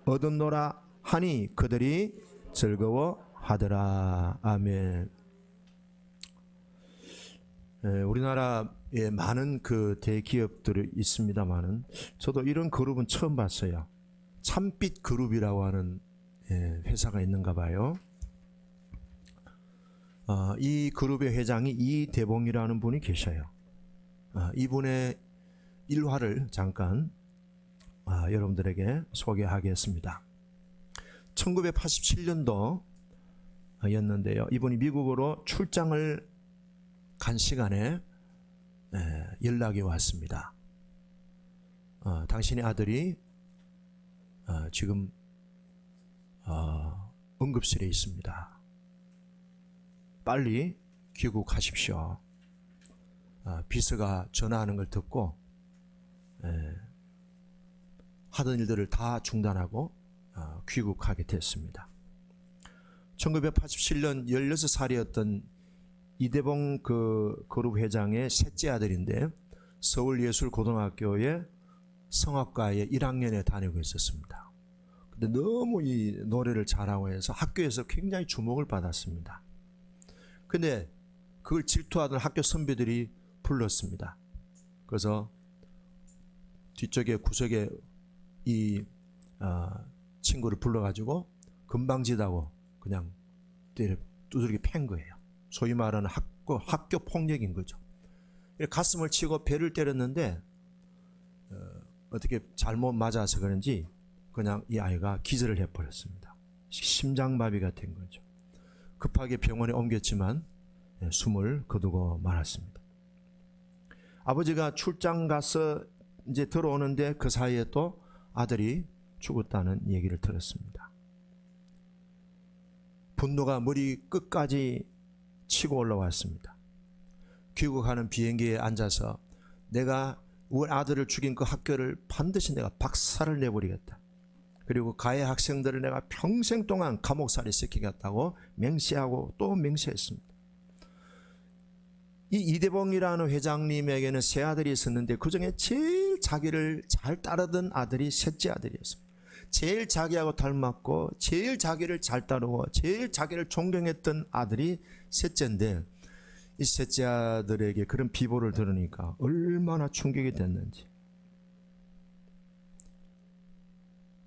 얻었노라 하니 그들이 즐거워하더라. 아멘. 우리나라에 많은 그 대기업들이 있습니다만은 저도 이런 그룹은 처음 봤어요. 참빛 그룹이라고 하는 회사가 있는가 봐요. 이 그룹의 회장이 이대봉이라는 분이 계셔요. 이분의 일화를 잠깐 여러분들에게 소개하겠습니다. 1987년도였는데요. 이분이 미국으로 출장을 간 시간에 연락이 왔습니다. 당신의 아들이 지금 응급실에 있습니다. 빨리 귀국하십시오. 비서가 전화하는 걸 듣고 하던 일들을 다 중단하고 귀국하게 됐습니다. 1987년 16살이었던 이대봉 그 그룹 회장의 셋째 아들인데 서울예술고등학교의 성악과의 1학년에 다니고 있었습니다. 근데 너무 이 노래를 잘하고 해서 학교에서 굉장히 주목을 받았습니다. 근데 그걸 질투하던 학교 선배들이 불렀습니다. 그래서 뒤쪽에 구석에 이 친구를 불러가지고 금방지다고 그냥 두들겨 팬 거예요. 소위 말하는 학교 폭력인 거죠. 가슴을 치고 배를 때렸는데 어떻게 잘못 맞아서 그런지 그냥 이 아이가 기절을 해버렸습니다. 심장마비가 된 거죠. 급하게 병원에 옮겼지만 숨을 거두고 말았습니다. 아버지가 출장 가서 이제 들어오는데 그 사이에 또 아들이 죽었다는 얘기를 들었습니다. 분노가 머리 끝까지 치고 올라왔습니다. 귀국하는 비행기에 앉아서 내가 우리 아들을 죽인 그 학교를 반드시 내가 박살을 내버리겠다. 그리고 가해 학생들을 내가 평생 동안 감옥살이 시키겠다고 맹세하고 또 맹세했습니다. 이 이대봉이라는 회장님에게는 세 아들이 있었는데 그중에 제일 자기를 잘 따르던 아들이 셋째 아들이었습니다. 제일 자기하고 닮았고 제일 자기를 잘 따르고 제일 자기를 존경했던 아들이 셋째인데 이 셋째 아들에게 그런 비보를 들으니까 얼마나 충격이 됐는지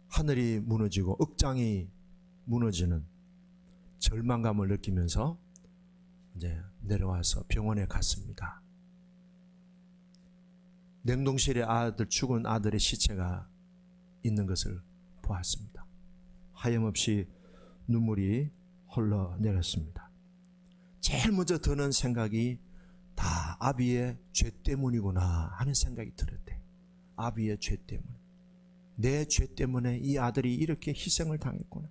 하늘이 무너지고 억장이 무너지는 절망감을 느끼면서 이제 내려와서 병원에 갔습니다. 냉동실에 죽은 아들의 시체가 있는 것을 보았습니다. 하염없이 눈물이 흘러내렸습니다. 제일 먼저 드는 생각이 다 아비의 죄 때문이구나 하는 생각이 들었대. 아비의 죄 때문. 내 죄 때문에 이 아들이 이렇게 희생을 당했구나.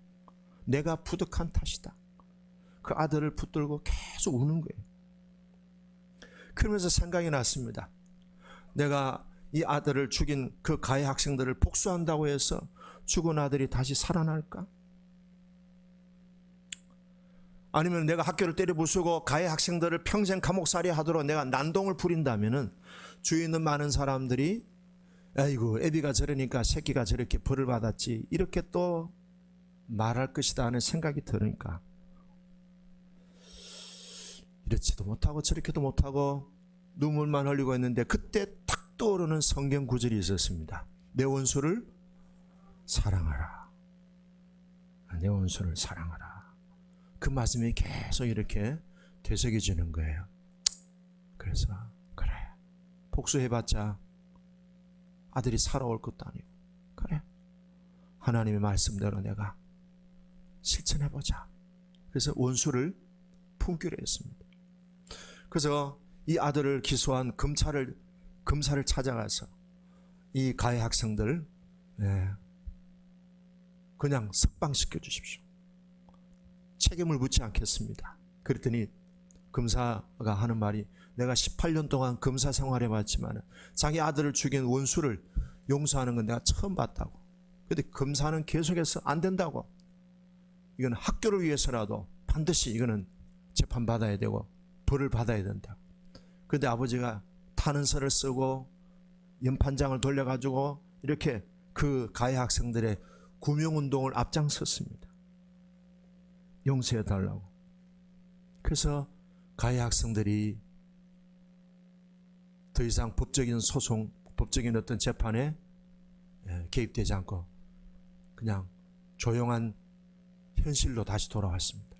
내가 부득한 탓이다. 그 아들을 붙들고 계속 우는 거예요. 그러면서 생각이 났습니다. 내가 이 아들을 죽인 그 가해 학생들을 복수한다고 해서 죽은 아들이 다시 살아날까? 아니면 내가 학교를 때려 부수고 가해 학생들을 평생 감옥살이 하도록 내가 난동을 부린다면은 주위에 있는 많은 사람들이 아이고 애비가 저러니까 새끼가 저렇게 벌을 받았지 이렇게 또 말할 것이다 하는 생각이 들으니까 이렇지도 못하고 저렇게도 못하고 눈물만 흘리고 있는데 그때 탁 떠오르는 성경 구절이 있었습니다. 내 원수를 사랑하라. 내 원수를 사랑하라. 그 말씀이 계속 이렇게 되새겨지는 거예요. 그래서 그래 복수해봤자 아들이 살아올 것도 아니고 그래 하나님의 말씀대로 내가 실천해보자. 그래서 원수를 품기로 했습니다. 그래서 이 아들을 기소한 검사를 찾아가서 이 가해 학생들 그냥 석방시켜 주십시오. 책임을 묻지 않겠습니다. 그랬더니 검사가 하는 말이 내가 18년 동안 검사 생활해봤지만 자기 아들을 죽인 원수를 용서하는 건 내가 처음 봤다고. 그런데 검사는 계속해서 안 된다고. 이건 학교를 위해서라도 반드시 이거는 재판받아야 되고 벌을 받아야 된다. 그런데 아버지가 탄원서를 쓰고 연판장을 돌려가지고 이렇게 그 가해 학생들의 구명운동을 앞장섰습니다. 용서해달라고. 그래서 가해 학생들이 더 이상 법적인 소송, 법적인 어떤 재판에 개입되지 않고 그냥 조용한 현실로 다시 돌아왔습니다.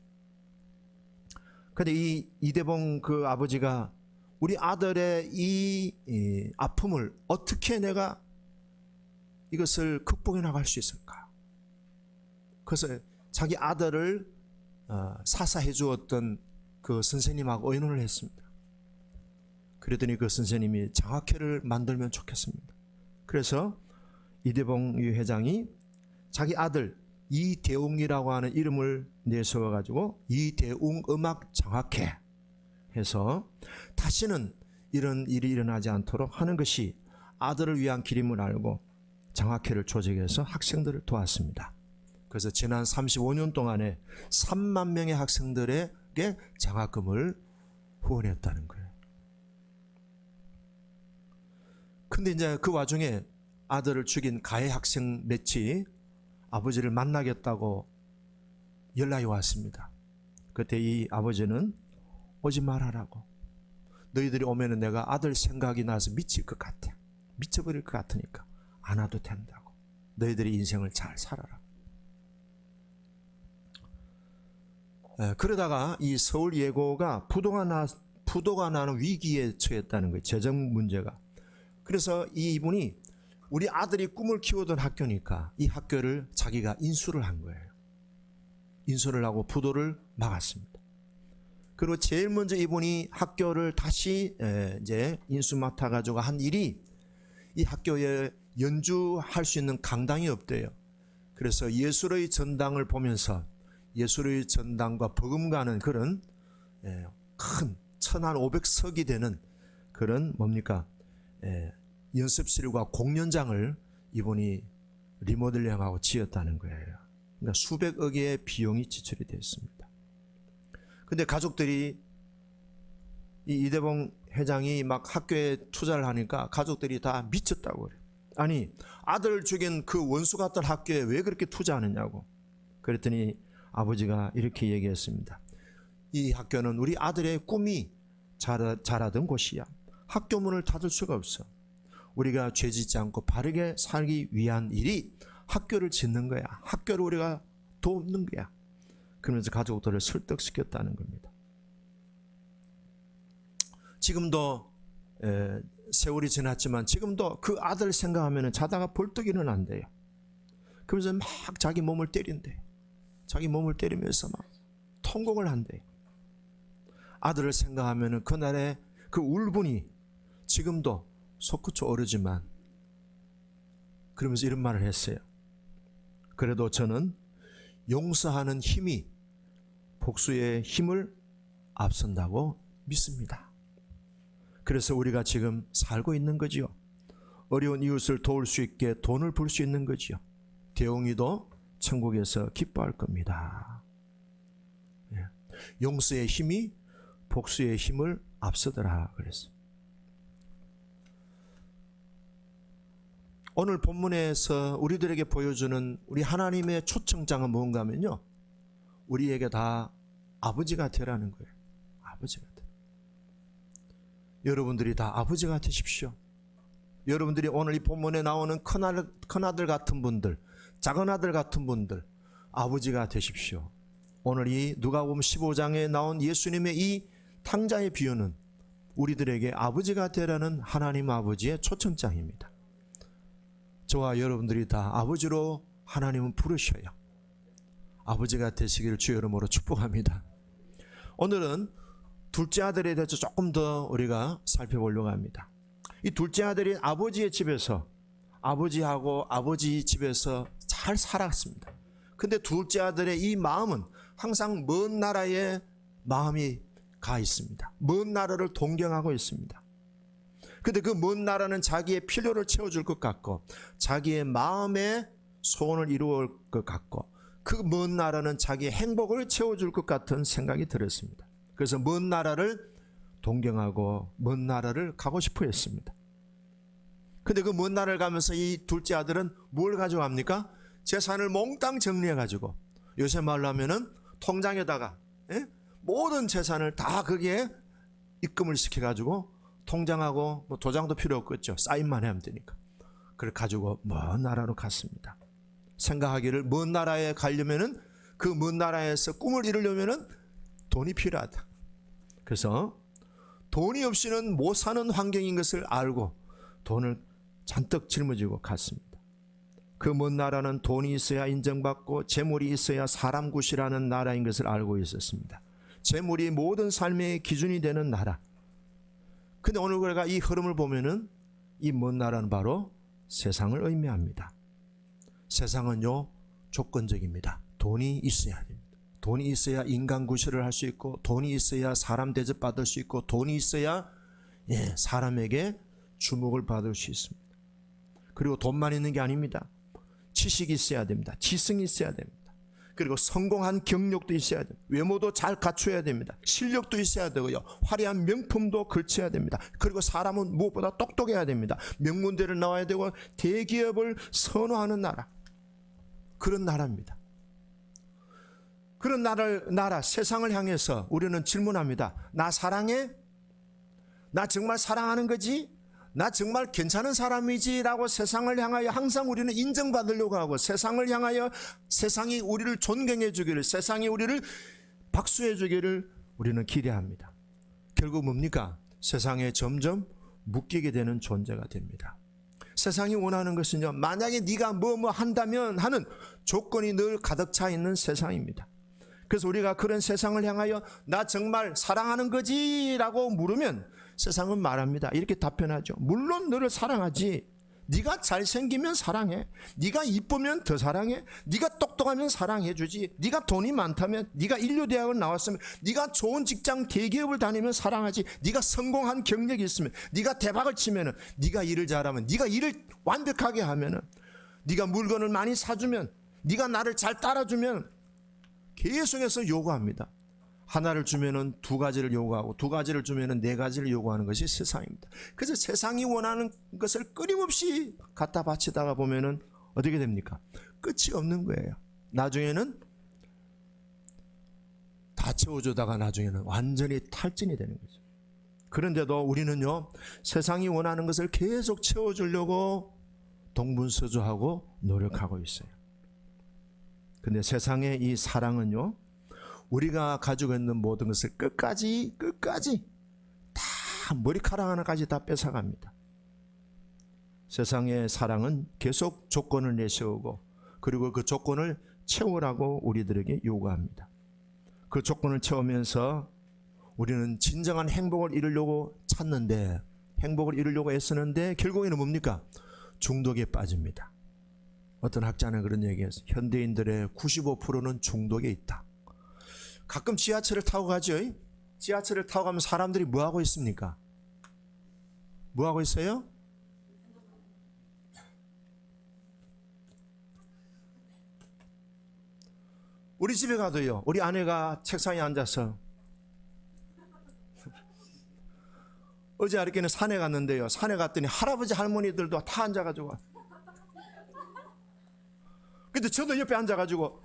그런데 이 이대봉 그 아버지가 우리 아들의 이 아픔을 어떻게 내가 이것을 극복해 나갈 수 있을까? 그래서 자기 아들을 사사해 주었던 그 선생님하고 의논을 했습니다. 그랬더니 그 선생님이 장학회를 만들면 좋겠습니다. 그래서 이대봉 회장이 자기 아들 이대웅이라고 하는 이름을 내세워가지고 이대웅 음악 장학회 해서 다시는 이런 일이 일어나지 않도록 하는 것이 아들을 위한 길임을 알고 장학회를 조직해서 학생들을 도왔습니다. 그래서 지난 35년 동안에 3만 명의 학생들에게 장학금을 후원했다는 거예요. 근데 이제 그 와중에 아들을 죽인 가해 학생 몇이 아버지를 만나겠다고 연락이 왔습니다. 그때 이 아버지는 오지 말아라고. 너희들이 오면은 내가 아들 생각이 나서 미칠 것 같아. 미쳐버릴 것 같으니까 안 와도 된다고. 너희들이 인생을 잘 살아라. 그러다가 이 서울 예고가 부도가 나는 위기에 처했다는 거예요. 재정 문제가. 그래서 이분이 우리 아들이 꿈을 키우던 학교니까 이 학교를 자기가 인수를 한 거예요. 인수를 하고 부도를 막았습니다. 그리고 제일 먼저 이분이 학교를 다시 이제 인수 맡아가지고 한 일이 이 학교에 연주할 수 있는 강당이 없대요. 그래서 예술의 전당을 보면서 예술의 전당과 버금가는 그런 큰 1,500석이 되는 그런 뭡니까 연습실과 공연장을 이분이 리모델링하고 지었다는 거예요. 그러니까 수백억의 비용이 지출이 됐습니다. 근데 가족들이 이 이대봉 회장이 막 학교에 투자를 하니까 가족들이 다 미쳤다고 그래요. 아니 아들을 죽인 그 원수 같던 학교에 왜 그렇게 투자하느냐고. 그랬더니 아버지가 이렇게 얘기했습니다. 이 학교는 우리 아들의 꿈이 자라던 곳이야. 학교 문을 닫을 수가 없어. 우리가 죄 짓지 않고 바르게 살기 위한 일이 학교를 짓는 거야. 학교를 우리가 돕는 거야. 그러면서 가족들을 설득시켰다는 겁니다. 지금도 세월이 지났지만 지금도 그 아들 생각하면 자다가 벌떡 일어난대요. 그러면서 막 자기 몸을 때린대요. 자기 몸을 때리면서 막 통곡을 한대요. 아들을 생각하면 그날의 그 울분이 지금도 솟구쳐 오르지만 그러면서 이런 말을 했어요. 그래도 저는 용서하는 힘이 복수의 힘을 앞선다고 믿습니다. 그래서 우리가 지금 살고 있는 거지요. 어려운 이웃을 도울 수 있게 돈을 벌 수 있는 거지요. 대웅이도 천국에서 기뻐할 겁니다. 용서의 힘이 복수의 힘을 앞서더라 그랬어요. 오늘 본문에서 우리들에게 보여주는 우리 하나님의 초청장은 뭔가 하면요, 우리에게 다 아버지가 되라는 거예요. 아버지가 되. 여러분들이 다 아버지가 되십시오. 여러분들이 오늘 이 본문에 나오는 큰아들 같은 분들, 작은아들 같은 분들, 아버지가 되십시오. 오늘 이 누가복음 15장에 나온 예수님의 이 탕자의 비유는 우리들에게 아버지가 되라는 하나님 아버지의 초청장입니다. 저와 여러분들이 다 아버지로 하나님은 부르셔요. 아버지가 되시기를 주의 이름으로 축복합니다. 오늘은 둘째 아들에 대해서 조금 더 우리가 살펴보려고 합니다. 이 둘째 아들이 아버지의 집에서 아버지하고 아버지 집에서 잘 살았습니다. 근데 둘째 아들의 이 마음은 항상 먼 나라에 마음이 가 있습니다. 먼 나라를 동경하고 있습니다. 근데 그 먼 나라는 자기의 필요를 채워줄 것 같고 자기의 마음의 소원을 이루어올 것 같고 그 먼 나라는 자기의 행복을 채워줄 것 같은 생각이 들었습니다. 그래서 먼 나라를 동경하고 먼 나라를 가고 싶어 했습니다. 근데 그 먼 나라를 가면서 이 둘째 아들은 뭘 가져갑니까? 재산을 몽땅 정리해가지고 요새 말로 하면은 통장에다가 모든 재산을 다 거기에 입금을 시켜가지고 통장하고 뭐 도장도 필요 없겠죠. 사인만 하면 되니까. 그걸 가지고 먼 나라로 갔습니다. 생각하기를 먼 나라에 가려면은 그 먼 나라에서 꿈을 이루려면은 돈이 필요하다. 그래서 돈이 없이는 못 사는 환경인 것을 알고 돈을 잔뜩 짊어지고 갔습니다. 그 먼 나라는 돈이 있어야 인정받고 재물이 있어야 사람 굿이라는 나라인 것을 알고 있었습니다. 재물이 모든 삶의 기준이 되는 나라. 근데 오늘 우리가 이 흐름을 보면은 이 먼 나라는 바로 세상을 의미합니다. 세상은요 조건적입니다. 돈이 있어야 됩니다. 돈이 있어야 인간 구실을 할 수 있고, 돈이 있어야 사람 대접받을 수 있고, 돈이 있어야 사람에게 주목을 받을 수 있습니다. 그리고 돈만 있는 게 아닙니다. 지식이 있어야 됩니다. 지성이 있어야 됩니다. 그리고 성공한 경력도 있어야 됩니다. 외모도 잘 갖춰야 됩니다. 실력도 있어야 되고요. 화려한 명품도 걸쳐야 됩니다. 그리고 사람은 무엇보다 똑똑해야 됩니다. 명문대를 나와야 되고 대기업을 선호하는 나라, 그런 나라입니다. 그런 나라 세상을 향해서 우리는 질문합니다. 나 사랑해? 나 정말 사랑하는 거지? 나 정말 괜찮은 사람이지? 라고 세상을 향하여 항상 우리는 인정받으려고 하고, 세상을 향하여 세상이 우리를 존경해 주기를, 세상이 우리를 박수해 주기를 우리는 기대합니다. 결국 뭡니까? 세상에 점점 묶이게 되는 존재가 됩니다. 세상이 원하는 것은요, 만약에 네가 뭐 한다면 하는 조건이 늘 가득 차 있는 세상입니다. 그래서 우리가 그런 세상을 향하여 나 정말 사랑하는 거지? 라고 물으면 세상은 말합니다. 이렇게 답변하죠. 물론 너를 사랑하지. 네가 잘생기면 사랑해. 네가 이쁘면 더 사랑해. 네가 똑똑하면 사랑해 주지. 네가 돈이 많다면, 네가 인류대학을 나왔으면, 네가 좋은 직장 대기업을 다니면 사랑하지. 네가 성공한 경력이 있으면, 네가 대박을 치면은, 네가 일을 잘하면, 네가 일을 완벽하게 하면은, 네가 물건을 많이 사주면, 네가 나를 잘 따라주면, 계속해서 요구합니다. 하나를 주면은 두 가지를 요구하고, 두 가지를 주면은 네 가지를 요구하는 것이 세상입니다. 그래서 세상이 원하는 것을 끊임없이 갖다 바치다가 보면은 어떻게 됩니까? 끝이 없는 거예요. 나중에는 다 채워주다가 나중에는 완전히 탈진이 되는 거죠. 그런데도 우리는요, 세상이 원하는 것을 계속 채워주려고 동분서주하고 노력하고 있어요. 근데 세상의 이 사랑은요, 우리가 가지고 있는 모든 것을 끝까지 다 머리카락 하나까지 다 뺏어갑니다. 세상의 사랑은 계속 조건을 내세우고, 그리고 그 조건을 채우라고 우리들에게 요구합니다. 그 조건을 채우면서 우리는 진정한 행복을 이루려고 찾는데, 행복을 이루려고 애쓰는데 결국에는 뭡니까? 중독에 빠집니다. 어떤 학자는 그런 얘기했어요. 현대인들의 95%는 중독에 있다. 가끔 지하철을 타고 가죠. 지하철을 타고 가면 사람들이 뭐 하고 있습니까? 뭐 하고 있어요? 우리 집에 가도요, 우리 아내가 책상에 앉아서, 어제 어저께는 산에 갔는데요, 산에 갔더니 할아버지 할머니들도 다 앉아가지고, 근데 저도 옆에 앉아가지고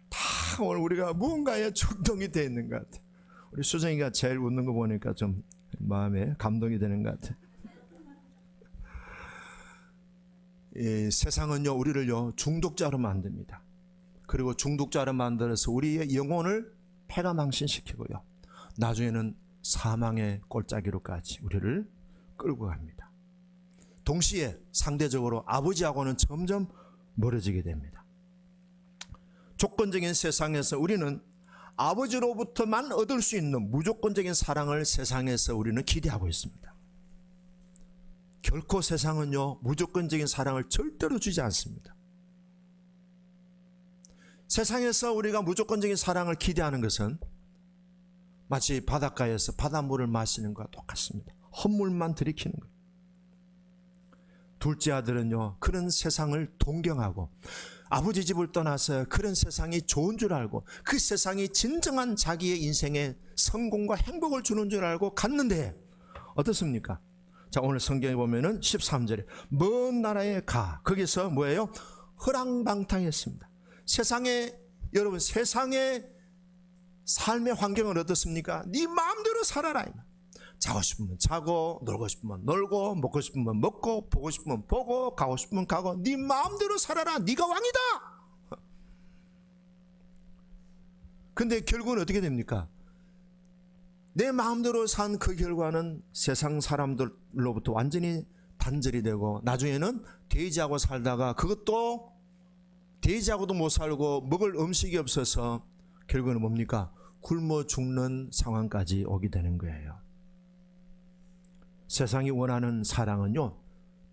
다 오늘 우리가 무언가에 중독이 되어 있는 것 같아. 우리 수정이가 제일 웃는 거 보니까 좀 마음에 감동이 되는 것 같아. 이 세상은요, 우리를요 중독자로 만듭니다. 그리고 중독자로 만들어서 우리의 영혼을 패가망신시키고요, 나중에는 사망의 골짜기로까지 우리를 끌고 갑니다. 동시에 상대적으로 아버지하고는 점점 멀어지게 됩니다. 조건적인 세상에서 우리는 아버지로부터만 얻을 수 있는 무조건적인 사랑을 세상에서 우리는 기대하고 있습니다. 결코 세상은요, 무조건적인 사랑을 절대로 주지 않습니다. 세상에서 우리가 무조건적인 사랑을 기대하는 것은 마치 바닷가에서 바닷물을 마시는 것과 똑같습니다. 헛물만 들이키는 거예요. 둘째 아들은요, 그런 세상을 동경하고 아버지 집을 떠나서 그런 세상이 좋은 줄 알고, 그 세상이 진정한 자기의 인생에 성공과 행복을 주는 줄 알고 갔는데 어떻습니까? 자, 오늘 성경에 보면은 13절에 먼 나라에 가. 거기서 뭐예요? 허랑방탕했습니다. 세상에, 여러분, 세상에 삶의 환경은 어떻습니까? 네 마음대로 살아라. 자고 싶으면 자고, 놀고 싶으면 놀고, 먹고 싶으면 먹고, 보고 싶으면 보고, 가고 싶으면 가고, 네 마음대로 살아라. 네가 왕이다. 근데 결국은 어떻게 됩니까? 내 마음대로 산 그 결과는 세상 사람들로부터 완전히 단절이 되고, 나중에는 돼지하고 살다가 그것도 돼지하고도 못 살고 먹을 음식이 없어서 결국은 뭡니까? 굶어 죽는 상황까지 오게 되는 거예요. 세상이 원하는 사랑은요,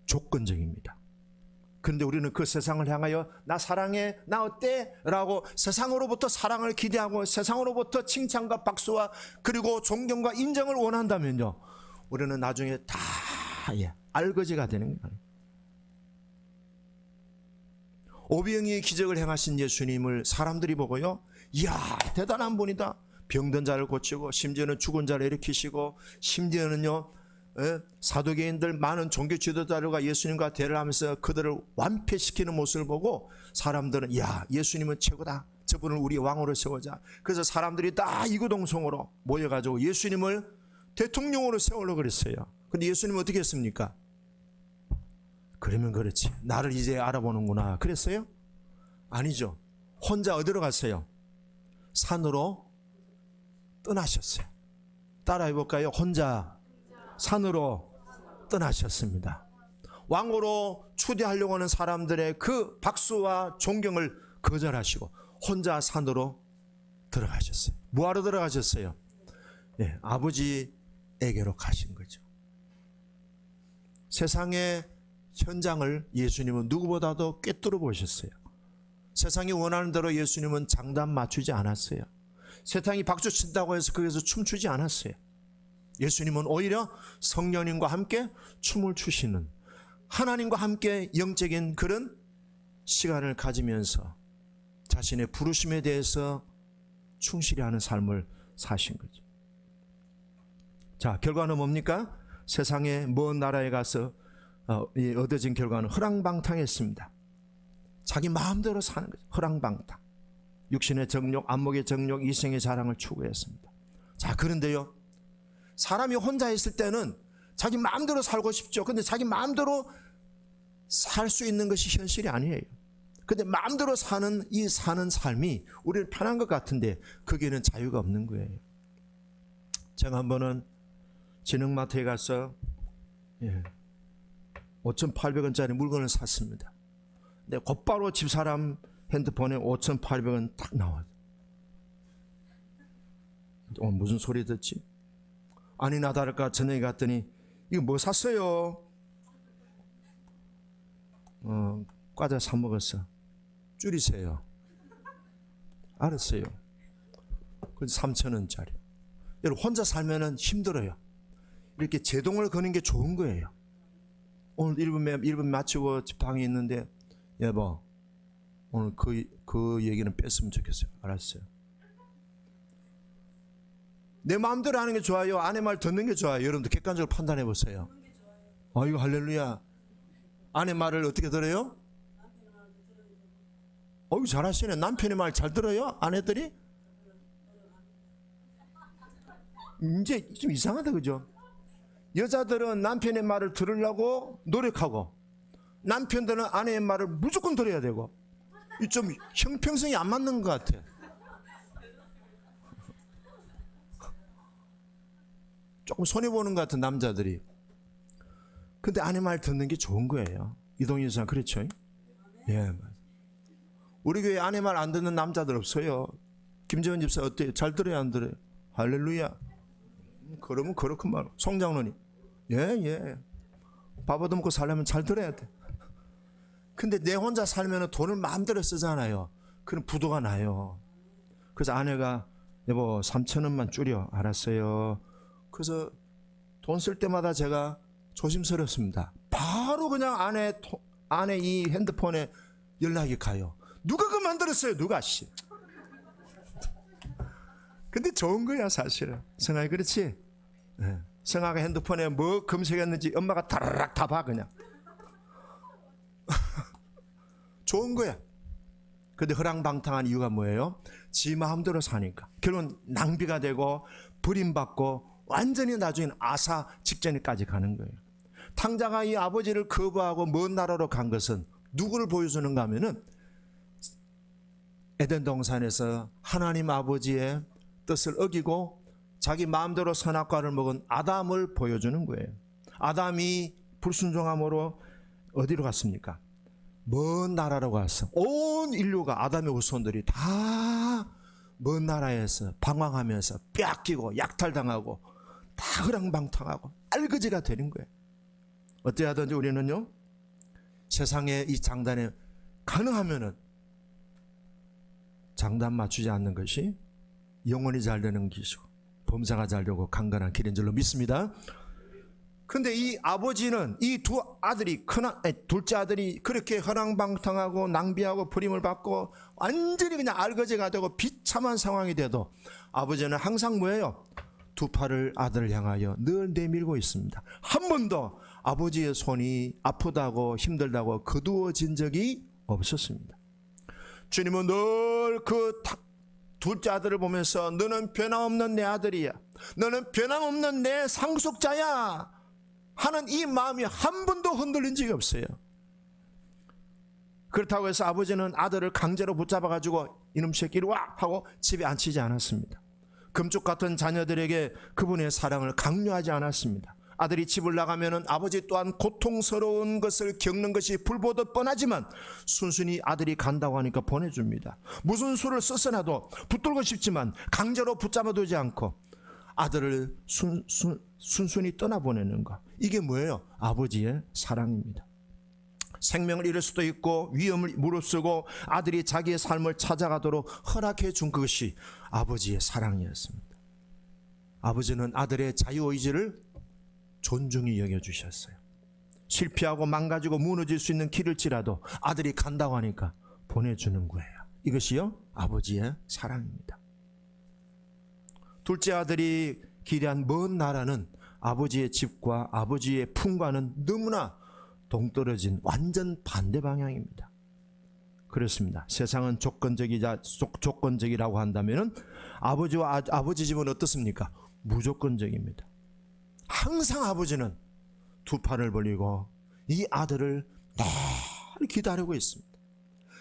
조건적입니다. 그런데 우리는 그 세상을 향하여 나 사랑해, 나 어때? 라고 세상으로부터 사랑을 기대하고 세상으로부터 칭찬과 박수와 그리고 존경과 인정을 원한다면요, 우리는 나중에 다 알거지가 되는 거예요. 오병이의 기적을 행하신 예수님을 사람들이 보고요, 이야, 대단한 분이다. 병든 자를 고치고 심지어는 죽은 자를 일으키시고 심지어는요, 사두개인들 많은 종교 지도자들과 예수님과 대화를 하면서 그들을 완패시키는 모습을 보고 사람들은 야, 예수님은 최고다. 저분을 우리 왕으로 세우자. 그래서 사람들이 다 이구동성으로 모여가지고 예수님을 대통령으로 세우려고 그랬어요. 근데 예수님은 어떻게 했습니까? 그러면 그렇지, 나를 이제 알아보는구나 그랬어요? 아니죠. 혼자 어디로 갔어요? 산으로 떠나셨어요. 따라해 볼까요? 혼자 산으로 떠나셨습니다. 왕으로 추대하려고 하는 사람들의 그 박수와 존경을 거절하시고 혼자 산으로 들어가셨어요. 뭐하러 들어가셨어요? 네, 아버지에게로 가신 거죠. 세상의 현장을 예수님은 누구보다도 꿰뚫어 보셨어요. 세상이 원하는 대로 예수님은 장단 맞추지 않았어요. 세상이 박수 친다고 해서 거기서 춤추지 않았어요. 예수님은 오히려 성령님과 함께 춤을 추시는, 하나님과 함께 영적인 그런 시간을 가지면서 자신의 부르심에 대해서 충실히 하는 삶을 사신 거죠. 자, 결과는 뭡니까? 세상의 먼 나라에 가서 얻어진 결과는 허랑방탕했습니다. 자기 마음대로 사는 거죠. 허랑방탕. 육신의 정욕, 안목의 정욕, 이생의 자랑을 추구했습니다. 자, 그런데요, 사람이 혼자 있을 때는 자기 마음대로 살고 싶죠. 근데 자기 마음대로 살 수 있는 것이 현실이 아니에요. 근데 마음대로 사는 이 사는 삶이 우리는 편한 것 같은데 거기에는 자유가 없는 거예요. 제가 한 번은 진흥마트에 가서 5,800원짜리 물건을 샀습니다. 근데 곧바로 집사람 핸드폰에 5,800원 딱 나와요. 무슨 소리 듣지? 아니나 다를까 저녁에 갔더니 이거 뭐 샀어요? 과자 사 먹었어. 줄이세요. 알았어요. 그래서 3,000원짜리. 여러분, 혼자 살면은 힘들어요. 이렇게 제동을 거는 게 좋은 거예요. 오늘 1분 마치고 방에 있는데 여보, 오늘 그 얘기는 뺐으면 좋겠어요. 알았어요. 내 마음대로 하는 게 좋아요? 아내 말 듣는 게 좋아요? 여러분들 객관적으로 판단해 보세요. 아이고 할렐루야. 아내 말을 어떻게 들어요? 어이구 잘하시네. 남편의 말 잘 들어요? 아내들이? 이제 좀 이상하다, 그죠? 여자들은 남편의 말을 들으려고 노력하고 남편들은 아내의 말을 무조건 들어야 되고, 좀 형평성이 안 맞는 것 같아. 조금 손해보는 것 같은 남자들이. 근데 아내 말 듣는 게 좋은 거예요. 이동희 여사 그렇죠? 예, 맞아요. 우리 교회 아내 말 안 듣는 남자들 없어요. 김재원 집사 어때요? 잘 들어요, 안 들어요? 할렐루야. 그러면 그렇고 말. 송장로님, 예. 밥 얻어먹고 살려면 잘 들어야 돼. 근데 내 혼자 살면 돈을 마음대로 쓰잖아요. 그럼 부도가 나요. 그래서 아내가 여보 3,000원만 줄여. 알았어요. 그래서 돈 쓸 때마다 제가 조심스럽습니다. 바로 그냥 아내 이 핸드폰에 연락이 가요. 누가 그 만들었어요? 누가 씨. 근데 좋은 거야 사실은. 생각이 그렇지? 네. 성아가 핸드폰에 뭐 검색했는지 엄마가 다라락 다 봐 그냥. 좋은 거야. 근데 허랑방탕한 이유가 뭐예요? 지 마음대로 사니까. 결국은 낭비가 되고 버림받고 완전히 나중엔 아사 직전에까지 가는 거예요. 탕자가 이 아버지를 거부하고 먼 나라로 간 것은 누구를 보여주는가 하면은 에덴 동산에서 하나님 아버지의 뜻을 어기고 자기 마음대로 선악과를 먹은 아담을 보여주는 거예요. 아담이 불순종함으로 어디로 갔습니까? 먼 나라로 갔어. 온 인류가 아담의 후손들이 다 먼 나라에서 방황하면서 뺏기고 약탈당하고 다 허랑방탕하고 알거지가 되는 거예요. 어찌하든지 우리는요, 세상의 이 장단에 가능하면은 장단 맞추지 않는 것이 영혼이 잘 되는 길이고 범사가 잘 되고 강건한 길인 줄로 믿습니다. 근데 이 아버지는 이 두 아들이 둘째 아들이 그렇게 허랑방탕하고 낭비하고 버림을 받고 완전히 그냥 알거지가 되고 비참한 상황이 돼도 아버지는 항상 뭐예요? 두 팔을 아들을 향하여 늘 내밀고 있습니다. 한 번도 아버지의 손이 아프다고 힘들다고 거두어진 적이 없었습니다. 주님은 늘 그 둘째 아들을 보면서 너는 변함없는 내 아들이야, 너는 변함없는 내 상속자야 하는 이 마음이 한 번도 흔들린 적이 없어요. 그렇다고 해서 아버지는 아들을 강제로 붙잡아가지고 이놈 새끼 이리 와 하고 집에 앉히지 않았습니다. 금쪽 같은 자녀들에게 그분의 사랑을 강요하지 않았습니다. 아들이 집을 나가면은 아버지 또한 고통스러운 것을 겪는 것이 불보듯 뻔하지만 순순히 아들이 간다고 하니까 보내줍니다. 무슨 수를 쓰서나도 붙들고 싶지만 강제로 붙잡아두지 않고 아들을 순순히 떠나보내는 것, 이게 뭐예요? 아버지의 사랑입니다. 생명을 잃을 수도 있고 위험을 무릅쓰고 아들이 자기의 삶을 찾아가도록 허락해 준 그것이 아버지의 사랑이었습니다. 아버지는 아들의 자유의지를 존중히 여겨주셨어요. 실패하고 망가지고 무너질 수 있는 길을지라도 아들이 간다고 하니까 보내주는 거예요. 이것이요, 아버지의 사랑입니다. 둘째 아들이 기대한 먼 나라는 아버지의 집과 아버지의 품과는 너무나 동떨어진 완전 반대 방향입니다. 그렇습니다. 세상은 조건적이라고 한다면 아버지 집은 어떻습니까? 무조건적입니다. 항상 아버지는 두 팔을 벌리고 이 아들을 늘 기다리고 있습니다.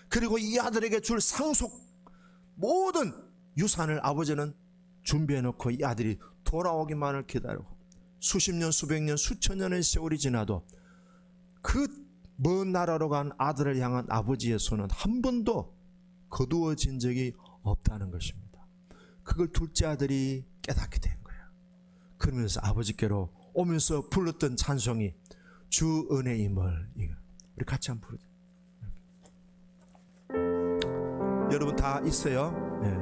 그리고 이 아들에게 줄 상속 모든 유산을 아버지는 준비해 놓고 이 아들이 돌아오기만을 기다리고 수십 년, 수백 년, 수천 년의 세월이 지나도 그 먼 나라로 간 아들을 향한 아버지의 손은 한 번도 거두어진 적이 없다는 것입니다. 그걸 둘째 아들이 깨닫게 된 거예요. 그러면서 아버지께로 오면서 불렀던 찬송이 주 은혜임을, 우리 같이 한번 부르자. 여러분 다 있어요? 네.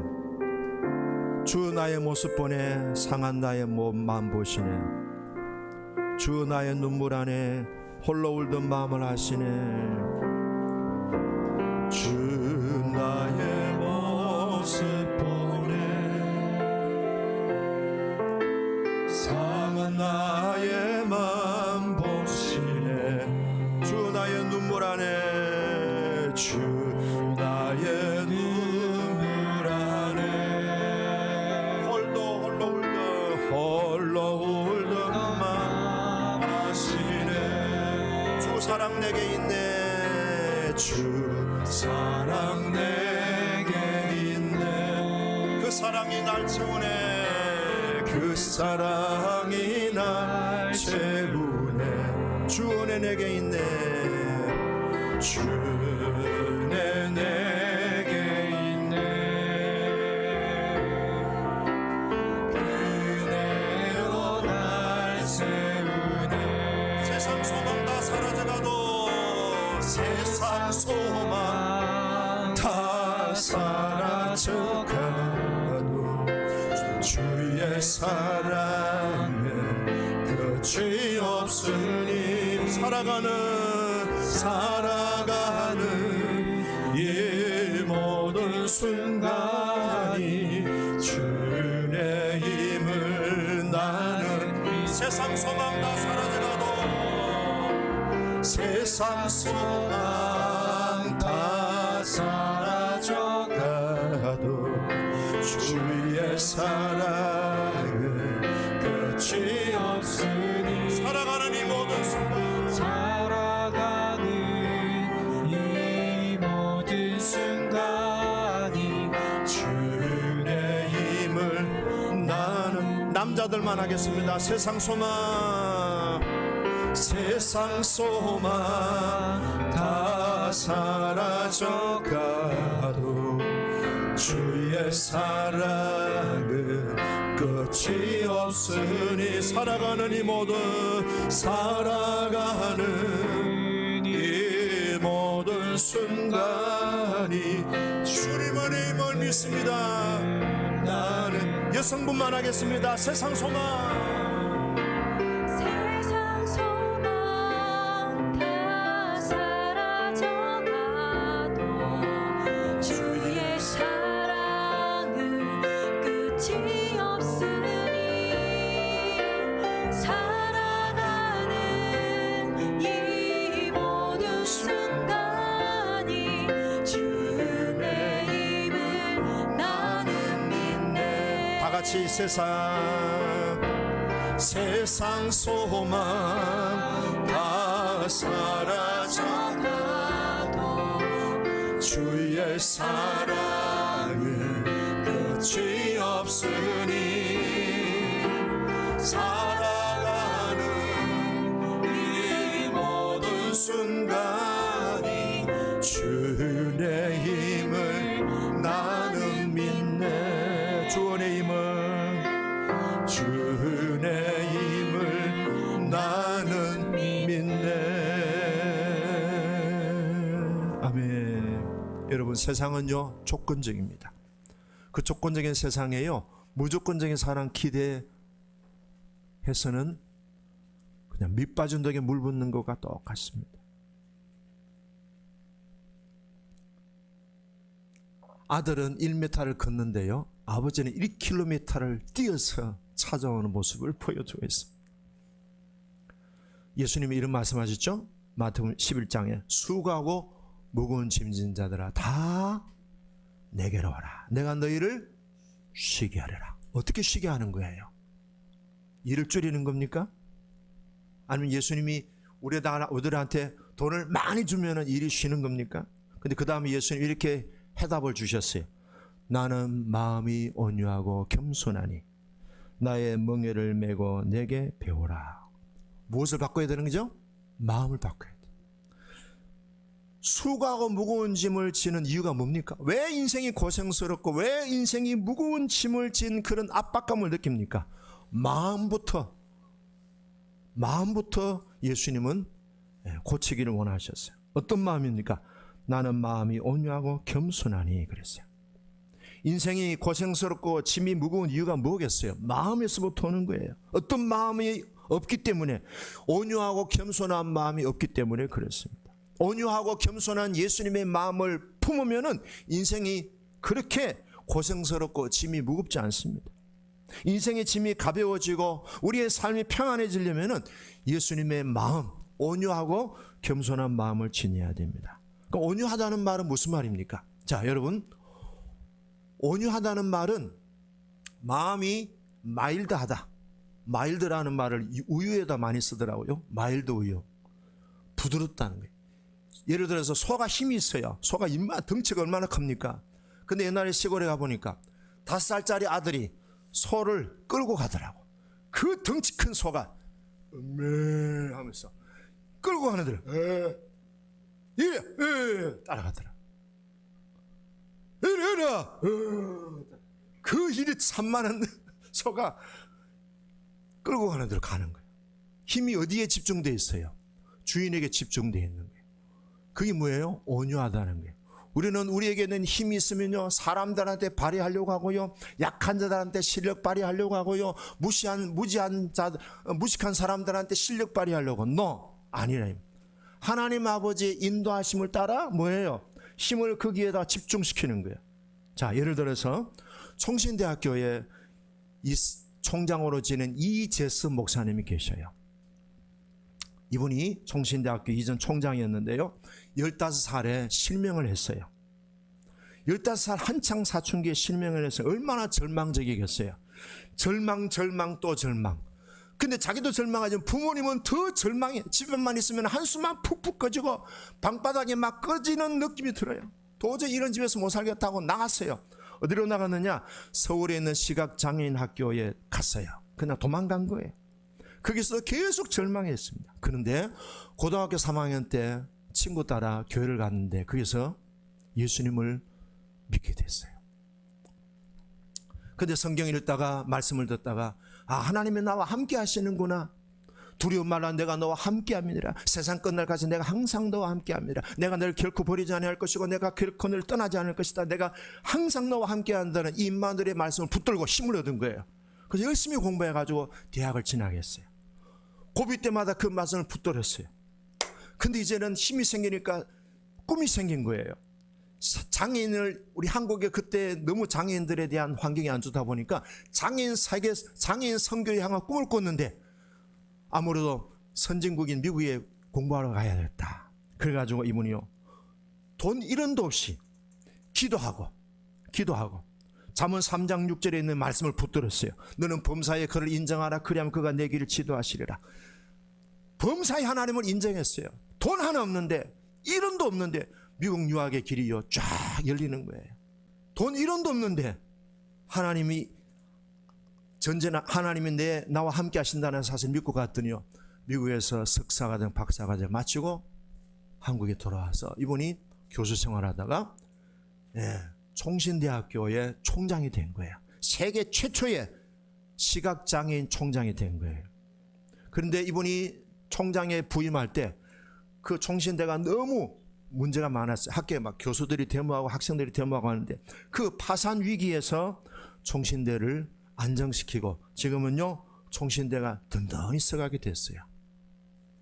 주 나의 모습 보내 상한 나의 몸만 보시네. 주 나의 눈물 안에 홀로 울던 마음을 아시네. 주 나의 모습 보내 상한 나의 마음 보시네. 주 나의 눈물 안에 주 나의 눈물 안에 홀로 울던 마음 아시네. 주 사랑 내게 있네. 주 사랑 내게 있네. 그 사랑이 날 채우네. 그 사랑이 날 채우네. 주 은혜 내게 있네. 주 은혜 내게 있네. 은혜로 날 채우네. 세상 소망 다 사라져가도 세상 소망 다 사라져가도 주의 사랑은 끝이 없으니 살아가는 이 모든 순간이 주의 힘을 나는 세상 세상 소망 다 사라져가도 세상 소망 다 사라져가도 주의 사랑은 끝이 없으니 살아가는 이 모든 순간 살아가는 이 모든 순간이 주의 힘을 나는 남자들만 하겠습니다. 세상 소망 다 사라져가도 주의 사랑은 끝이 없으니 살아가는 이 모든 순간이 주님의 힘을 믿습니다. 나는 여성분만 하겠습니다. 세상 소망 다 사라져가도 주의 사랑은 끝이 없으니 살아가는 이 모든 순간이 주의 힘을 나는 믿네. 다 같이 세상 소망 다 사라져가도 주의 사랑은 끝이 없으니 살아가는 이 모든 순간이 주의 힘을 나는 믿네. 주의 힘을 나는 믿네. 아멘. 여러분, 세상은요 조건적입니다. 그 조건적인 세상에요 무조건적인 사랑 기대해서는 그냥 밑빠진 덕에 물 붓는 것과 똑같습니다. 아들은 1m를 걷는데요 아버지는 1km를 뛰어서 찾아오는 모습을 보여주고 있습니다. 예수님이 이런 말씀하셨죠? 마태복음 11장에 수고하고 무거운 짐진 자들아 다 내게로 와라. 내가 너희를 쉬게 하리라. 어떻게 쉬게 하는 거예요? 일을 줄이는 겁니까? 아니면 예수님이 우리들한테 돈을 많이 주면 일이 쉬는 겁니까? 근데 그 다음에 예수님이 이렇게 해답을 주셨어요. 나는 마음이 온유하고 겸손하니 나의 멍에를 메고 내게 배우라. 무엇을 바꿔야 되는 거죠? 마음을 바꿔야 돼요. 수고하고 무거운 짐을 지는 이유가 뭡니까? 왜 인생이 고생스럽고 왜 인생이 무거운 짐을 진 그런 압박감을 느낍니까? 마음부터 예수님은 고치기를 원하셨어요. 어떤 마음입니까? 나는 마음이 온유하고 겸손하니 그랬어요. 인생이 고생스럽고 짐이 무거운 이유가 뭐겠어요? 마음에서부터 오는 거예요. 어떤 마음이 없기 때문에, 온유하고 겸손한 마음이 없기 때문에 그렇습니다. 온유하고 겸손한 예수님의 마음을 품으면은 인생이 그렇게 고생스럽고 짐이 무겁지 않습니다. 인생의 짐이 가벼워지고 우리의 삶이 평안해지려면은 예수님의 마음, 온유하고 겸손한 마음을 지녀야 됩니다. 그러니까 온유하다는 말은 무슨 말입니까? 자, 여러분, 온유하다는 말은 마음이 마일드하다. 마일드라는 말을 우유에다 많이 쓰더라고요. 마일드 우유. 부드럽다는 거예요. 예를 들어서 소가 힘이 있어요. 소가 덩치가 얼마나 큽니까? 근데 옛날에 시골에 가보니까 5살짜리 아들이 소를 끌고 가더라고. 그 덩치 큰 소가 하면서 끌고 가는 데를 따라가더라. 이래라. 그 일이 산만한 소가 끌고 가는 데로 가는 거예요. 힘이 어디에 집중되어 있어요? 주인에게 집중되어 있는 거예요. 그게 뭐예요? 온유하다는 거예요. 우리는 우리에게는 힘이 있으면요 사람들한테 발휘하려고 하고요, 약한 자들한테 실력 발휘하려고 하고요, 무식한 사람들한테 실력 발휘하려고. 아니라 하나님 아버지의 인도하심을 따라 뭐예요? 힘을 거기에다 집중시키는 거예요. 자, 예를 들어서 총신대학교에 총장으로 지낸 이제스 목사님이 계셔요. 이분이 총신대학교 이전 총장이었는데요, 15살에 실명을 했어요. 15살 한창 사춘기에 실명을 해서 얼마나 절망적이겠어요. 절망 또 절망. 근데 자기도 절망하지만 부모님은 더 절망해. 집에만 있으면 한숨만 푹푹 꺼지고 방바닥에 막 꺼지는 느낌이 들어요. 도저히 이런 집에서 못 살겠다고 나갔어요. 어디로 나갔느냐? 서울에 있는 시각장애인 학교에 갔어요. 그냥 도망간 거예요. 거기서 계속 절망했습니다. 그런데 고등학교 3학년 때 친구 따라 교회를 갔는데 거기서 예수님을 믿게 됐어요. 근데 성경 읽다가 말씀을 듣다가 하나님이 나와 함께 하시는구나. 두려움 말라, 내가 너와 함께 합니다. 세상 끝날까지 내가 항상 너와 함께 합니다. 내가 너를 결코 버리지 않을 것이고 내가 결코 너를 떠나지 않을 것이다. 내가 항상 너와 함께 한다는 이 임마누엘의 말씀을 붙들고 힘을 얻은 거예요. 그래서 열심히 공부해가지고 대학을 진학했어요. 고비 때마다 그 말씀을 붙들었어요. 근데 이제는 힘이 생기니까 꿈이 생긴 거예요. 장애인을, 우리 한국에 그때 너무 장애인들에 대한 환경이 안 좋다 보니까 장애인 선교에 향한 꿈을 꿨는데 아무래도 선진국인 미국에 공부하러 가야겠다. 그래가지고 이분이요, 돈 1원도 없이 기도하고 잠언 3장 6절에 있는 말씀을 붙들었어요. 너는 범사에 그를 인정하라. 그리하면 그가 내 길을 지도하시리라. 범사에 하나님을 인정했어요. 돈 하나 없는데, 1원도 없는데 미국 유학의 길이요 쫙 열리는 거예요. 돈 1원도 없는데 하나님이 나와 함께 하신다는 사실을 믿고 갔더니요, 미국에서 석사과정 박사과정 마치고 한국에 돌아와서 이분이 교수 생활하다가 총신대학교의 총장이 된 거예요. 세계 최초의 시각장애인 총장이 된 거예요. 그런데 이분이 총장에 부임할 때 그 총신대가 너무 문제가 많았어요. 학교에 막 교수들이 데모하고 학생들이 데모하고 하는데 그 파산 위기에서 총신대를 안정시키고 지금은요 총신대가 든든히 서가게 됐어요.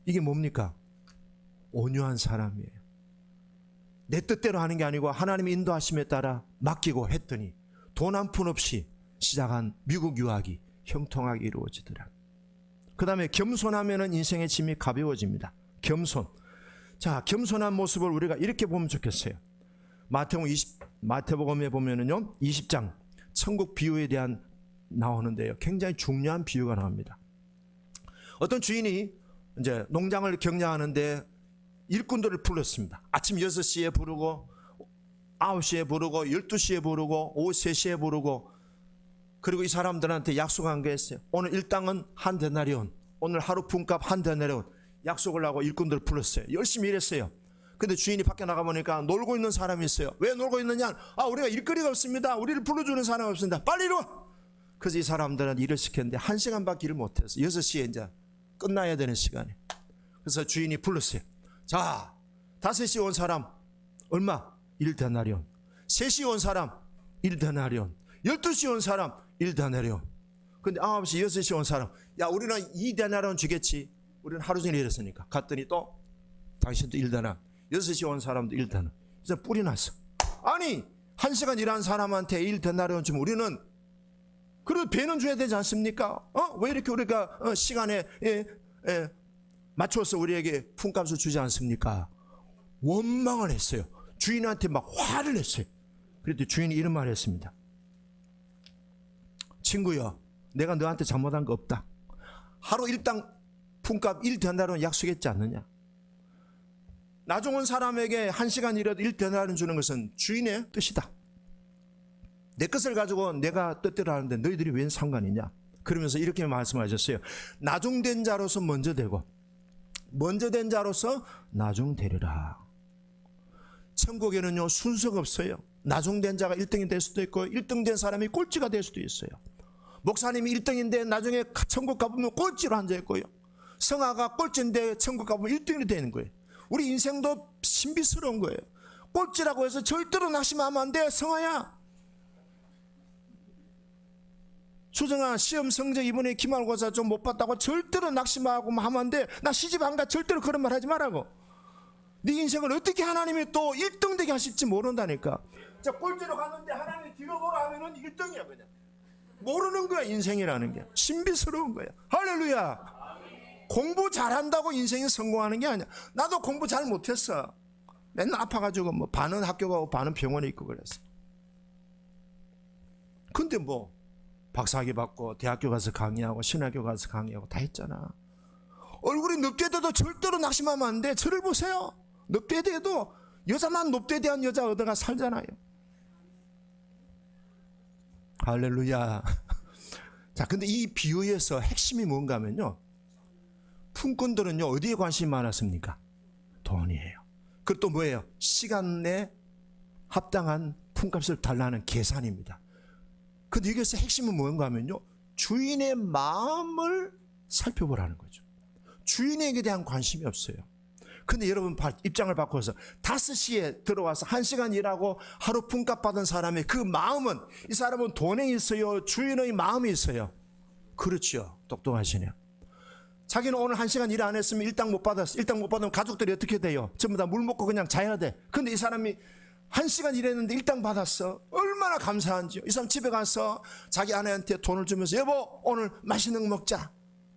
이게 뭡니까? 온유한 사람이에요. 내 뜻대로 하는 게 아니고 하나님의 인도하심에 따라 맡기고 했더니 돈 한 푼 없이 시작한 미국 유학이 형통하게 이루어지더라. 그 다음에 겸손하면 인생의 짐이 가벼워집니다. 겸손. 자, 겸손한 모습을 우리가 이렇게 보면 좋겠어요. 마태복음에 보면은요 20장 천국 비유에 대한 나오는데요, 굉장히 중요한 비유가 나옵니다. 어떤 주인이 이제 농장을 경영하는데 일꾼들을 불렀습니다. 아침 6시에 부르고 9시에 부르고 12시에 부르고 오후 3시에 부르고, 그리고 이 사람들한테 약속한 게 있어요. 오늘 일당은 한 데나리온, 오늘 하루 품값 한 데나리온 약속을 하고 일꾼들을 불렀어요. 열심히 일했어요. 근데 주인이 밖에 나가보니까 놀고 있는 사람이 있어요. 왜 놀고 있느냐? 우리가 일거리가 없습니다. 우리를 불러주는 사람이 없습니다. 빨리 이리 와! 그래서 이 사람들은 일을 시켰는데 1시간밖에 일을 못했어요. 6시에 이제 끝나야 되는 시간이에요. 그래서 주인이 불렀어요. 자, 5시에 온 사람 얼마? 1데나리온. 3시에 온 사람 1데나리온. 12시에 온 사람 1데나리온. 근데 9시, 6시에 온 사람, 야, 우리는 2데나리온 주겠지. 우리는 하루 종일 일했으니까. 갔더니 또 당신도 1데나리온. 6시에 온 사람도 1데나리온. 그래서 뿔이 났어. 아니 1시간 일한 사람한테 1데나리온 주면 우리는 그래도 배는 줘야 되지 않습니까? 왜 이렇게 우리가 시간에 맞춰서 우리에게 품값을 주지 않습니까? 원망을 했어요. 주인한테 막 화를 냈어요. 그랬더니 주인이 이런 말을 했습니다. 친구야, 내가 너한테 잘못한 거 없다. 하루 일당 품값 1데나리온 약속했지 않느냐? 나중 온 사람에게 1시간 일해도 1데나리온 주는 것은 주인의 뜻이다. 내 것을 가지고 내가 뜻대로 하는데 너희들이 웬 상관이냐? 그러면서 이렇게 말씀하셨어요. 나중된 자로서 먼저 되고 먼저 된 자로서 나중되리라. 천국에는요 순서가 없어요. 나중된 자가 1등이 될 수도 있고 1등 된 사람이 꼴찌가 될 수도 있어요. 목사님이 1등인데 나중에 천국 가보면 꼴찌로 앉아있고요. 성화가 꼴찌인데 천국 가보면 1등이 되는 거예요. 우리 인생도 신비스러운 거예요. 꼴찌라고 해서 절대로 낙심하면 안 돼. 성화야, 수정아, 시험 성적 이번에 기말고사 좀 못 봤다고 절대로 낙심하고 하면 안 돼. 나 시집 안 가. 절대로 그런 말 하지 말라고. 네 인생을 어떻게 하나님이 또 1등 되게 하실지 모른다니까. 자, 꼴찌로 갔는데 하나님이 뒤로 보라 하면은 1등이야 그냥. 모르는 거야. 인생이라는 게 신비스러운 거야. 할렐루야. 공부 잘한다고 인생이 성공하는 게 아니야. 나도 공부 잘 못했어. 맨날 아파가지고 뭐 반은 학교 가고 반은 병원에 있고 그랬어. 근데 뭐 박사학위 받고 대학교 가서 강의하고 신학교 가서 강의하고 다 했잖아. 얼굴이 넙대대도 절대로 낙심하면 안 돼. 저를 보세요. 넙대대도 여자만 넙대대한 여자 얻어가 살잖아요. 할렐루야. 자, 근데 이 비유에서 핵심이 뭔가 하면요, 품꾼들은요 어디에 관심이 많았습니까? 돈이에요. 그리고 또 뭐예요? 시간에 합당한 품값을 달라는 계산입니다. 근데 여기서 핵심은 뭔가 하면요, 주인의 마음을 살펴보라는 거죠. 주인에게 대한 관심이 없어요. 근데 여러분 입장을 바꿔서 5시에 들어와서 1시간 일하고 하루 품값 받은 사람의 그 마음은, 이 사람은 돈에 있어요? 주인의 마음이 있어요? 그렇죠. 똑똑하시네요. 자기는 오늘 1시간 일 안 했으면 일당 못 받았어. 일당 못 받으면 가족들이 어떻게 돼요? 전부 다 물 먹고 그냥 자야 돼. 근데 이 사람이 1시간 일했는데 일당 받았어. 얼마나 감사한지요. 이 사람 집에 가서 자기 아내한테 돈을 주면서 여보 오늘 맛있는 거 먹자.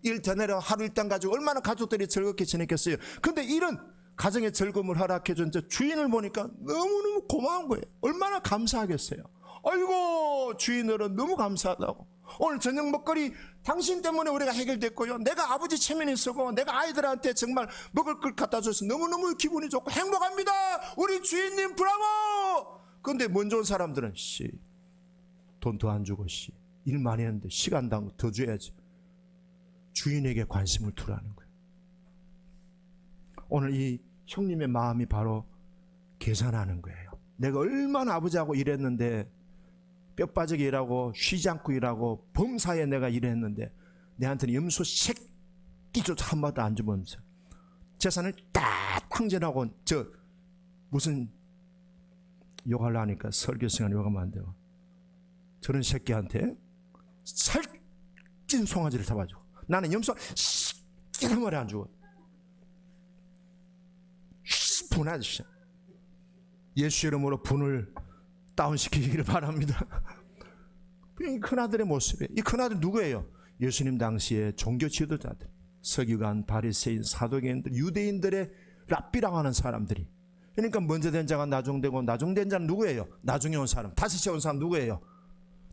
일 더 내려 하루 일당 가지고 얼마나 가족들이 즐겁게 지냈겠어요. 근데 이런 가정의 즐거움을 허락해 준 주인을 보니까 너무너무 고마운 거예요. 얼마나 감사하겠어요. 아이고 주인으로 너무 감사하다고. 오늘 저녁 먹거리 당신 때문에 우리가 해결됐고요. 내가 아버지 체면이 있었고 내가 아이들한테 정말 먹을 걸 갖다 줘서 너무너무 기분이 좋고 행복합니다. 우리 주인님 브라보. 근데 먼저 온 사람들은 돈 더 안 주고 일 많이 했는데 시간당 더 줘야지. 주인에게 관심을 두라는 거예요. 오늘 이 형님의 마음이 바로 계산하는 거예요. 내가 얼마나 아버지하고 일했는데, 뼈 빠지게 일하고 쉬지 않고 일하고 범사에 내가 일했는데 내한테는 염소 새끼조차 한마디도 안 주면서 재산을 딱 탕진하고, 저 무슨 욕하려 하니까 설교 시간에 욕하면 안 돼요. 저런 새끼한테 살찐 송아지를 잡아주고, 나는 염소 새끼 머리 안 주고 분하지. 예수 이름으로 분을 다운시키기를 바랍니다. 이 큰아들의 모습이에요. 이 큰아들 누구예요? 예수님 당시에 종교 지도자들, 서기관, 바리새인, 사도계인들, 유대인들의 랍비라고 하는 사람들이. 그러니까 먼저 된 자가 나중되고 나중된 자는 누구예요? 나중에 온 사람. 5시에 온 사람 누구예요?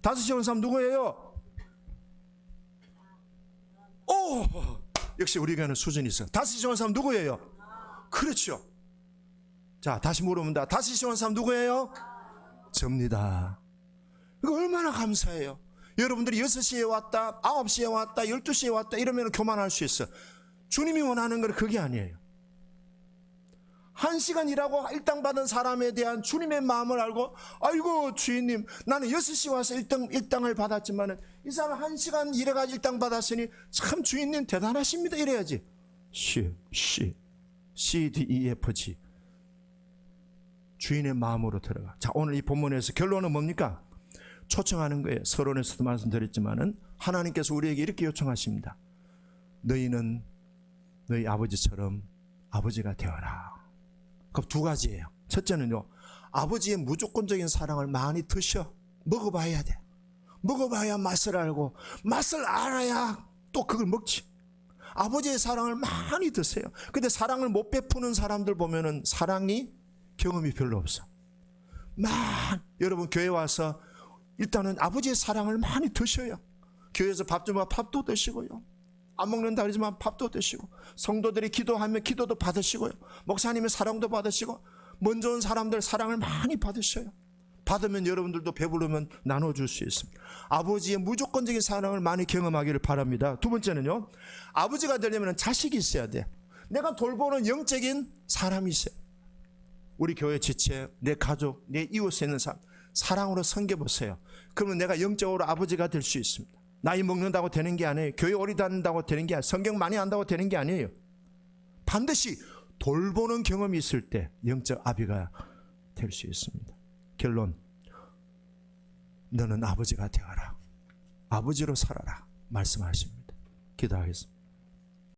5시에 온 사람 누구예요? 오! 역시 우리 교회는 수준이 있어. 5시에 온 사람 누구예요? 그렇죠. 자, 다시 물어본다. 5시에 온 사람 누구예요? 접니다. 이거 얼마나 감사해요. 여러분들이 6시에 왔다, 9시에 왔다, 12시에 왔다 이러면 교만할 수 있어. 주님이 원하는 건 그게 아니에요. 1시간 일하고 일당 받은 사람에 대한 주님의 마음을 알고, 아이고 주인님 나는 6시 와서 일당을 받았지만 이 사람 1시간 일해가지고 일당 받았으니 참 주인님 대단하십니다 이래야지. C, D, E, F, G. 주인의 마음으로 들어가. 자, 오늘 이 본문에서 결론은 뭡니까? 초청하는 거예요. 서론에서도 말씀드렸지만은 하나님께서 우리에게 이렇게 요청하십니다. 너희는 너희 아버지처럼 아버지가 되어라. 그 2가지예요. 첫째는요, 아버지의 무조건적인 사랑을 많이 드셔. 먹어봐야 돼. 먹어봐야 맛을 알고, 맛을 알아야 또 그걸 먹지. 아버지의 사랑을 많이 드세요. 근데 사랑을 못 베푸는 사람들 보면은 사랑이 경험이 별로 없어. 여러분 교회 와서 일단은 아버지의 사랑을 많이 드셔요. 교회에서 밥 주면 밥도 드시고요. 안 먹는다 그러지만 밥도 드시고, 성도들이 기도하면 기도도 받으시고요. 목사님의 사랑도 받으시고, 먼저 온 사람들 사랑을 많이 받으셔요. 받으면 여러분들도 배부르면 나눠줄 수 있습니다. 아버지의 무조건적인 사랑을 많이 경험하기를 바랍니다. 2번째는요, 아버지가 되려면 자식이 있어야 돼. 내가 돌보는 영적인 사람이 있어요. 우리 교회 지체, 내 가족, 내 이웃에 있는 사람 사랑으로 섬겨보세요. 그러면 내가 영적으로 아버지가 될 수 있습니다. 나이 먹는다고 되는 게 아니에요. 교회 오래 다닌다고 되는 게 아니에요. 성경 많이 안다고 되는 게 아니에요. 반드시 돌보는 경험이 있을 때 영적 아비가 될 수 있습니다. 결론, 너는 아버지가 되어라. 아버지로 살아라 말씀하십니다. 기도하겠습니다.